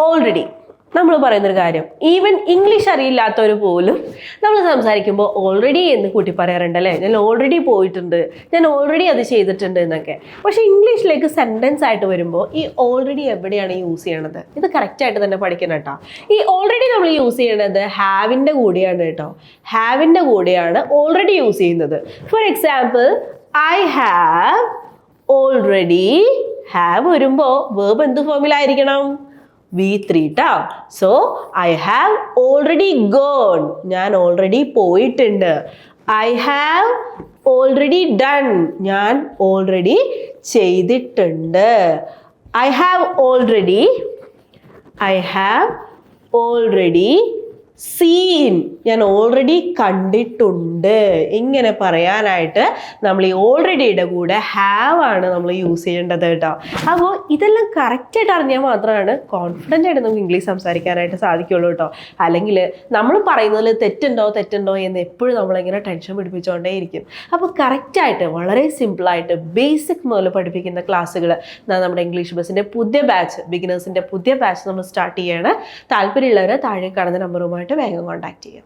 Already നമ്മൾ പറയുന്നൊരു കാര്യം, ഈവൻ ഇംഗ്ലീഷ് അറിയില്ലാത്തവർ പോലും നമ്മൾ സംസാരിക്കുമ്പോൾ ഓൾറെഡി എന്ന് കൂട്ടി പറയാറുണ്ട് അല്ലേ. ഞാൻ ഓൾറെഡി പോയിട്ടുണ്ട്, ഞാൻ ഓൾറെഡി അത് ചെയ്തിട്ടുണ്ട് എന്നൊക്കെ. പക്ഷേ ഇംഗ്ലീഷിലേക്ക് സെൻറ്റൻസ് ആയിട്ട് വരുമ്പോൾ ഈ ഓൾറെഡി എവിടെയാണ് യൂസ് ചെയ്യണത്? ഇത് കറക്റ്റായിട്ട് തന്നെ പഠിക്കണം കേട്ടോ. ഈ ഓൾറെഡി നമ്മൾ യൂസ് ചെയ്യണത് ഹാവിൻ്റെ കൂടെയാണ് കേട്ടോ. ഹാവിൻ്റെ കൂടെയാണ് ഓൾറെഡി യൂസ് ചെയ്യുന്നത്. For example, I have already. Have വരുമ്പോൾ വേർബ് എന്ത് ഫോമിലായിരിക്കണം? V3 ട്ടാ. So I have already gone. ഞാൻ ഓൾറെഡി പോയിട്ടുണ്ട്. I have already done. ഞാൻ ഓൾറെഡി ചെയ്തിട്ടുണ്ട്. I have already seen. ഞാൻ ഓൾറെഡി കണ്ടിട്ടുണ്ട്. ഇങ്ങനെ പറയാനായിട്ട് നമ്മൾ ഈ ഓൾറെഡിയുടെ കൂടെ ഹാവ് ആണ് നമ്മൾ യൂസ് ചെയ്യേണ്ടത് കേട്ടോ. അപ്പോൾ ഇതെല്ലാം കറക്റ്റായിട്ട് അറിഞ്ഞാൽ മാത്രമാണ് കോൺഫിഡൻ്റ് ആയിട്ട് നമുക്ക് ഇംഗ്ലീഷ് സംസാരിക്കാനായിട്ട് സാധിക്കുള്ളൂ കേട്ടോ. അല്ലെങ്കിൽ നമ്മൾ പറയുന്നതിൽ തെറ്റുണ്ടോ എന്ന് എപ്പോഴും നമ്മളിങ്ങനെ ടെൻഷൻ പിടിപ്പിച്ചുകൊണ്ടേയിരിക്കും. അപ്പോൾ കറക്റ്റായിട്ട് വളരെ സിമ്പിളായിട്ട് ബേസിക് മുതൽ പഠിപ്പിക്കുന്ന ക്ലാസ്സുകൾ നമ്മുടെ ഇംഗ്ലീഷ് ബസ്സിൻ്റെ പുതിയ ബാച്ച്, ബിഗിനേഴ്സിൻ്റെ പുതിയ ബാച്ച് നമ്മൾ സ്റ്റാർട്ട് ചെയ്യാണ്. താല്പര്യമുള്ളവർ താഴെ കാണുന്ന നമ്പറുമായിട്ട് വേഗം കോൺടാക്ട് ചെയ്യാം.